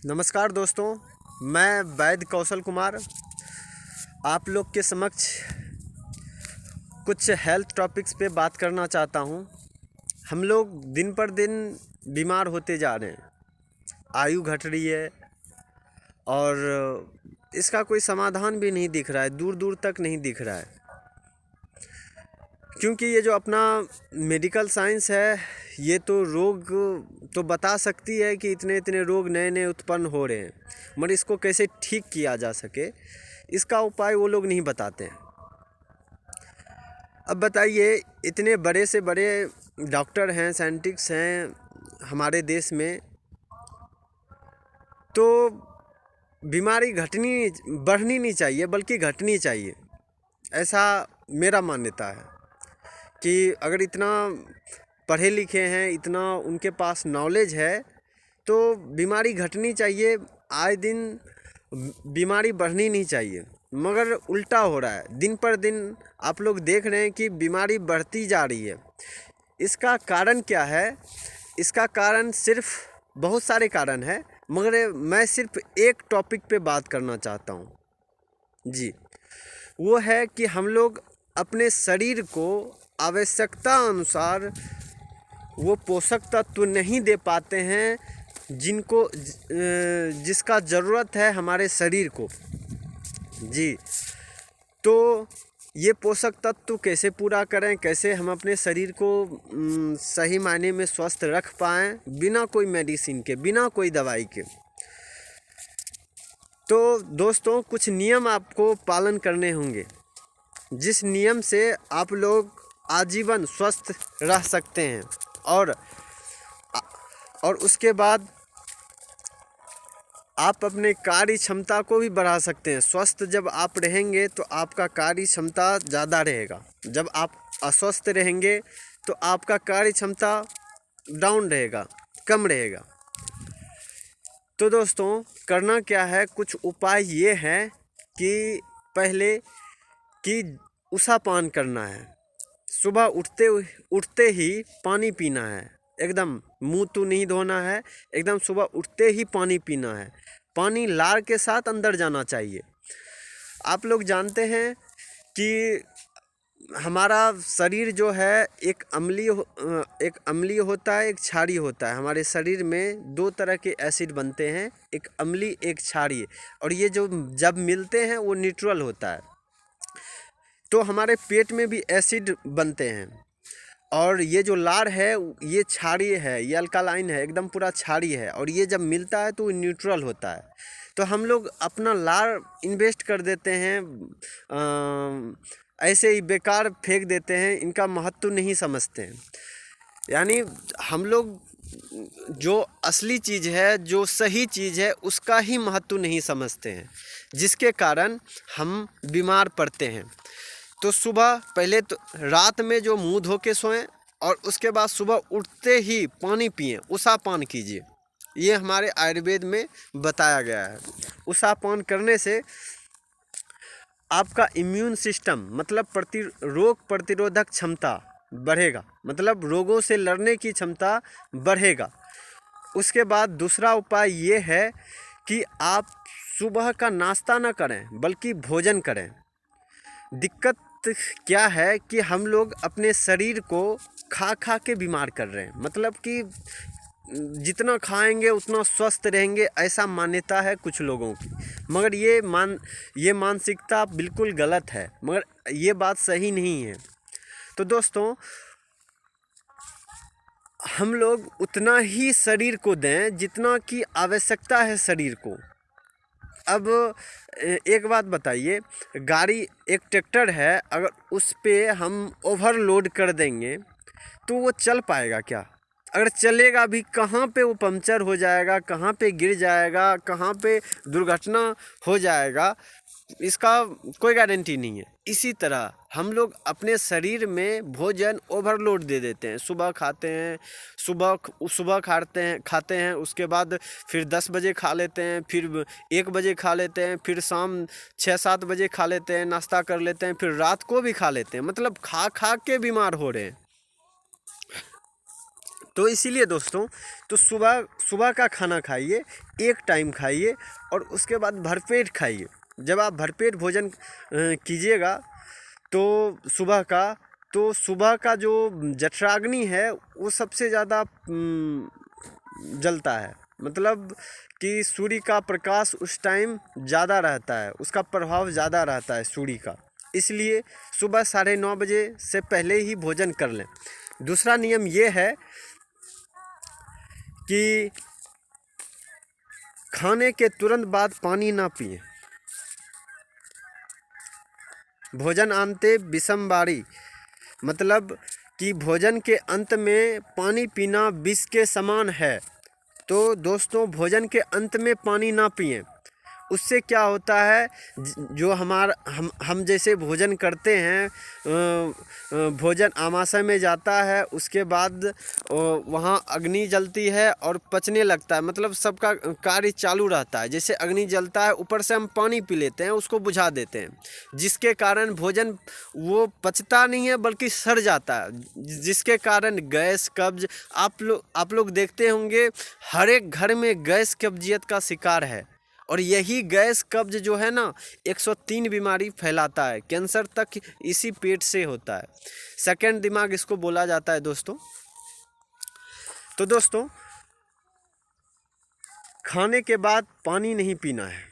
नमस्कार दोस्तों, मैं वैद कौशल कुमार आप लोग के समक्ष कुछ हेल्थ टॉपिक्स पे बात करना चाहता हूँ। हम लोग दिन पर दिन बीमार होते जा रहे हैं, आयु घट रही है और इसका कोई समाधान भी नहीं दिख रहा है, दूर दूर तक नहीं दिख रहा है। क्योंकि ये जो अपना मेडिकल साइंस है, ये तो रोग तो बता सकती है कि इतने इतने रोग नए नए उत्पन्न हो रहे हैं, मगर इसको कैसे ठीक किया जा सके, इसका उपाय वो लोग नहीं बताते हैं। अब बताइए, इतने बड़े से बड़े डॉक्टर हैं, साइंटिस्ट हैं हमारे देश में, तो बीमारी घटनी बढ़नी नहीं चाहिए बल्कि घटनी चाहिए, ऐसा मेरा मान्यता है। कि अगर इतना पढ़े लिखे हैं, इतना उनके पास नॉलेज है, तो बीमारी घटनी चाहिए, आए दिन बीमारी बढ़नी नहीं चाहिए। मगर उल्टा हो रहा है, दिन पर दिन आप लोग देख रहे हैं कि बीमारी बढ़ती जा रही है। इसका कारण क्या है? इसका कारण सिर्फ बहुत सारे कारण हैं, मगर मैं सिर्फ एक टॉपिक पे बात करना चाहता हूँ जी। वो है कि हम लोग अपने शरीर को आवश्यकता अनुसार वो पोषक तत्व नहीं दे पाते हैं जिनको जिसका ज़रूरत है हमारे शरीर को जी। तो ये पोषक तत्व कैसे पूरा करें, कैसे हम अपने शरीर को सही मायने में स्वस्थ रख पाएँ बिना कोई मेडिसिन के, बिना कोई दवाई के। तो दोस्तों, कुछ नियम आपको पालन करने होंगे, जिस नियम से आप लोग आजीवन स्वस्थ रह सकते हैं और उसके बाद आप अपने कार्य क्षमता को भी बढ़ा सकते हैं। स्वस्थ जब आप रहेंगे तो आपका कार्य क्षमता ज़्यादा रहेगा। जब आप अस्वस्थ रहेंगे तो आपका कार्य क्षमता डाउन रहेगा, कम रहेगा। तो दोस्तों, करना क्या है, कुछ उपाय ये हैं कि पहले कि उषापान करना है। सुबह उठते ही पानी पीना है, एकदम मुंह तो नहीं धोना है, एकदम सुबह उठते ही पानी पीना है। पानी लार के साथ अंदर जाना चाहिए। आप लोग जानते हैं कि हमारा शरीर जो है एक अम्लीय होता है, एक क्षारीय होता है। हमारे शरीर में दो तरह के एसिड बनते हैं, एक अम्लीय एक क्षारीय, और ये जो जब मिलते हैं वो न्यूट्रल होता है। तो हमारे पेट में भी एसिड बनते हैं, और ये जो लार है ये क्षारीय है, ये अल्कालाइन है, एकदम पूरा क्षारीय है, और ये जब मिलता है तो न्यूट्रल होता है। तो हम लोग अपना लार इन्वेस्ट कर देते हैं, ऐसे ही बेकार फेंक देते हैं, इनका महत्व नहीं समझते हैं। यानी हम लोग जो असली चीज़ है, जो सही चीज़ है, उसका ही महत्व नहीं समझते हैं, जिसके कारण हम बीमार पड़ते हैं। तो सुबह पहले तो रात में जो मुंह धो के सोएं, और उसके बाद सुबह उठते ही पानी पिएं, उषापान कीजिए। ये हमारे आयुर्वेद में बताया गया है। उषापान करने से आपका इम्यून सिस्टम, मतलब रोग प्रतिरोधक क्षमता बढ़ेगा, मतलब रोगों से लड़ने की क्षमता बढ़ेगा। उसके बाद दूसरा उपाय ये है कि आप सुबह का नाश्ता ना करें बल्कि भोजन करें। दिक्कत क्या है कि हम लोग अपने शरीर को खा खा के बीमार कर रहे हैं, मतलब कि जितना खाएंगे उतना स्वस्थ रहेंगे, ऐसा मान्यता है कुछ लोगों की। मगर ये मानसिकता बिल्कुल गलत है, मगर ये बात सही नहीं है। तो दोस्तों, हम लोग उतना ही शरीर को दें जितना की आवश्यकता है शरीर को। अब एक बात बताइए, गाड़ी एक ट्रैक्टर है, अगर उस पे हम ओवरलोड कर देंगे तो वो चल पाएगा क्या? अगर चलेगा भी, कहाँ पे वो पंक्चर हो जाएगा, कहाँ पे गिर जाएगा, कहाँ पे दुर्घटना हो जाएगा, इसका कोई गारंटी नहीं है। इसी तरह हम लोग अपने शरीर में भोजन ओवरलोड दे देते हैं। सुबह खाते हैं, सुबह खाते हैं, उसके बाद फिर 10 बजे खा लेते हैं, फिर 1 बजे खा लेते हैं, फिर शाम 6-7 बजे खा लेते हैं, नाश्ता कर लेते हैं, फिर रात को भी खा लेते हैं। मतलब खा खा के बीमार हो रहे हैं। तो इसीलिए दोस्तों, तो सुबह सुबह का खाना खाइए, एक टाइम खाइए और उसके बाद भरपेट खाइए। जब आप भरपेट भोजन कीजिएगा तो सुबह का, तो सुबह का जो जठराग्नि है वो सबसे ज़्यादा जलता है। मतलब कि सूर्य का प्रकाश उस टाइम ज़्यादा रहता है, उसका प्रभाव ज़्यादा रहता है सूर्य का। इसलिए सुबह 9:30 बजे से पहले ही भोजन कर लें। दूसरा नियम ये है कि खाने के तुरंत बाद पानी ना पिएं। भोजन अंते विषम बारी, मतलब कि भोजन के अंत में पानी पीना विष के समान है। तो दोस्तों, भोजन के अंत में पानी ना पिएं। उससे क्या होता है, जो हम जैसे भोजन करते हैं, भोजन आमाशय में जाता है, उसके बाद वहाँ अग्नि जलती है और पचने लगता है, मतलब सबका कार्य चालू रहता है। जैसे अग्नि जलता है, ऊपर से हम पानी पी लेते हैं, उसको बुझा देते हैं, जिसके कारण भोजन वो पचता नहीं है बल्कि सड़ जाता है, जिसके कारण गैस कब्ज, आप लोग देखते होंगे हर एक घर में गैस कब्जियत का शिकार है। और यही गैस कब्ज जो है ना 103 बीमारी फैलाता है, कैंसर तक इसी पेट से होता है। सेकंड दिमाग इसको बोला जाता है दोस्तों। तो दोस्तों, खाने के बाद पानी नहीं पीना है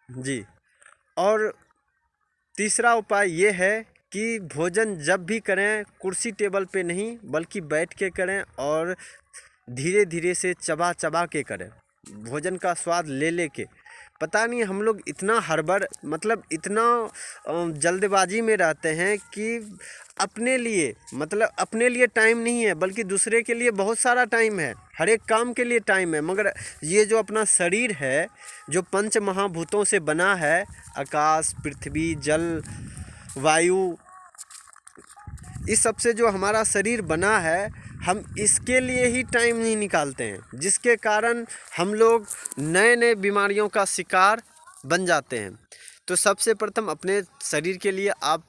जी। और तीसरा उपाय ये है कि भोजन जब भी करें कुर्सी टेबल पे नहीं बल्कि बैठ के करें और धीरे धीरे से चबा चबा के करें, भोजन का स्वाद ले लेके। पता नहीं हम लोग इतना हड़बड़, मतलब इतना जल्दबाजी में रहते हैं कि अपने लिए टाइम नहीं है, बल्कि दूसरे के लिए बहुत सारा टाइम है, हर एक काम के लिए टाइम है। मगर ये जो अपना शरीर है, जो पंच महाभूतों से बना है, आकाश, पृथ्वी, जल, वायु, इस सब से जो हमारा शरीर बना है, हम इसके लिए ही टाइम नहीं निकालते हैं, जिसके कारण हम लोग नए नए बीमारियों का शिकार बन जाते हैं। तो सबसे प्रथम अपने शरीर के लिए आप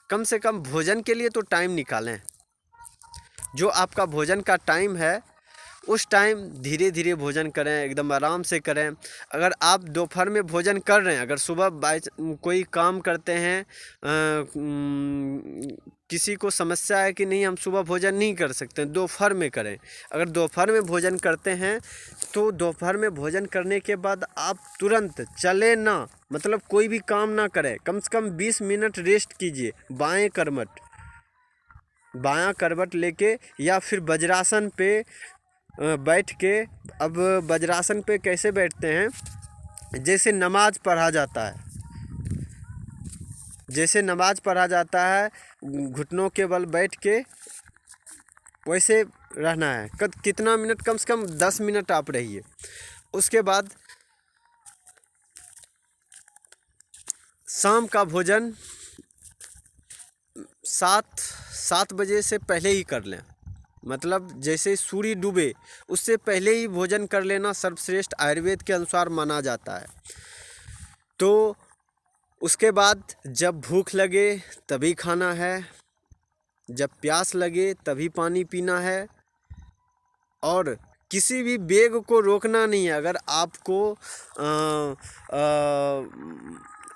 कम से कम भोजन के लिए तो टाइम निकालें। जो आपका भोजन का टाइम है उस टाइम धीरे धीरे भोजन करें, एकदम आराम से करें। अगर आप दोपहर में भोजन कर रहे हैं, अगर सुबह कोई काम करते हैं, किसी को समस्या है कि नहीं हम सुबह भोजन नहीं कर सकते, दोपहर में करें। अगर दोपहर में भोजन करते हैं तो दोपहर में भोजन करने के बाद आप तुरंत चले ना, मतलब कोई भी काम ना करें, कम से कम 20 मिनट रेस्ट कीजिए। बायां करवट लेके या फिर वज्रासन पे बैठ के। अब वज्रासन पे कैसे बैठते हैं, जैसे नमाज पढ़ा जाता है, घुटनों के बल बैठ के वैसे रहना है। कितना मिनट, कम से कम 10 मिनट आप रहिए। उसके बाद शाम का भोजन 7 बजे से पहले ही कर लें, मतलब जैसे सूर्य डूबे उससे पहले ही भोजन कर लेना सर्वश्रेष्ठ आयुर्वेद के अनुसार माना जाता है। तो उसके बाद जब भूख लगे तभी खाना है, जब प्यास लगे तभी पानी पीना है, और किसी भी वेग को रोकना नहीं है।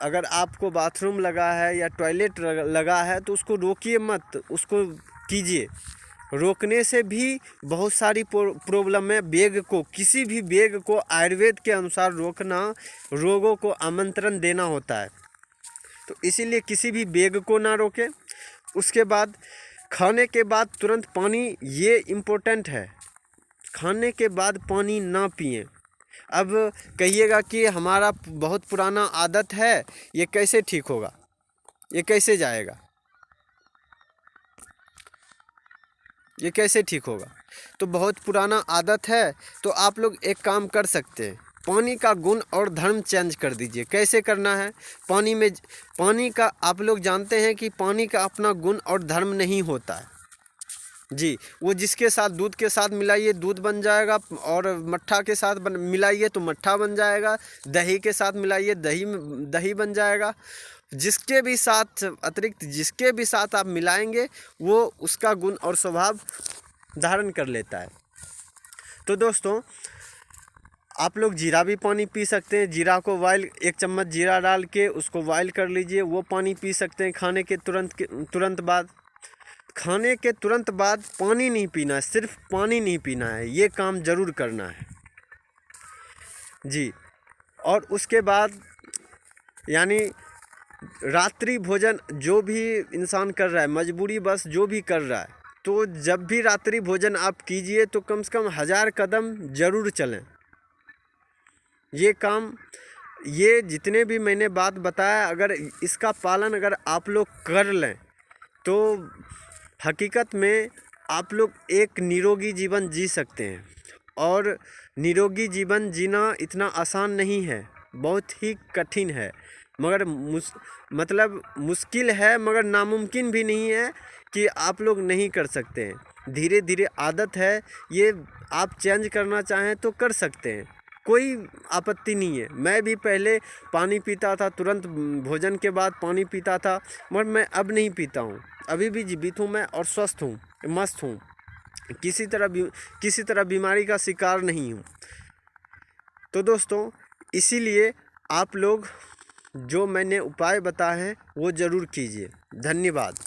अगर आपको बाथरूम लगा है या टॉयलेट लगा है तो उसको रोकिए मत, उसको कीजिए। रोकने से भी बहुत सारी प्रॉब्लम है। किसी भी वेग को आयुर्वेद के अनुसार रोकना रोगों को आमंत्रण देना होता है। तो इसीलिए किसी भी वेग को ना रोकें। उसके बाद खाने के बाद तुरंत पानी, ये इम्पोर्टेंट है, खाने के बाद पानी ना पिएं। अब कहिएगा कि हमारा बहुत पुराना आदत है, ये कैसे ठीक होगा, ये कैसे जाएगा, ये कैसे ठीक होगा? तो बहुत पुराना आदत है, तो आप लोग एक काम कर सकते हैं, पानी का गुण और धर्म चेंज कर दीजिए। कैसे करना है? पानी का आप लोग जानते हैं कि पानी का अपना गुण और धर्म नहीं होता है जी। वो जिसके साथ, दूध के साथ मिलाइए दूध बन जाएगा, और मट्ठा के साथ मिलाइए तो मट्ठा बन जाएगा, दही के साथ मिलाइए दही बन जाएगा। जिसके भी साथ अतिरिक्त जिसके भी साथ आप मिलाएंगे वो उसका गुण और स्वभाव धारण कर लेता है। तो दोस्तों, आप लोग जीरा भी पानी पी सकते हैं। जीरा को बॉयल, 1 चम्मच जीरा डाल के उसको बॉयल कर लीजिए, वो पानी पी सकते हैं खाने के तुरंत बाद। खाने के तुरंत बाद पानी नहीं पीना है, सिर्फ पानी नहीं पीना है, ये काम ज़रूर करना है जी। और उसके बाद यानी रात्रि भोजन जो भी इंसान कर रहा है, मजबूरी बस जो भी कर रहा है, तो जब भी रात्रि भोजन आप कीजिए तो कम से कम 1000 कदम ज़रूर चलें। ये काम, ये जितने भी मैंने बात बताया, अगर इसका पालन अगर आप लोग कर लें तो हकीकत में आप लोग एक निरोगी जीवन जी सकते हैं। और निरोगी जीवन जीना इतना आसान नहीं है, बहुत ही कठिन है, मगर मतलब मुश्किल है, मगर नामुमकिन भी नहीं है कि आप लोग नहीं कर सकते हैं। धीरे धीरे आदत है, ये आप चेंज करना चाहें तो कर सकते हैं, कोई आपत्ति नहीं है। मैं भी पहले पानी पीता था, तुरंत भोजन के बाद पानी पीता था, मगर मैं अब नहीं पीता हूँ। अभी भी जीवित हूँ मैं और स्वस्थ हूँ, मस्त हूँ, किसी तरह बीमारी का शिकार नहीं हूँ। तो दोस्तों, इसीलिए आप लोग जो मैंने उपाय बताए हैं वो ज़रूर कीजिए। धन्यवाद।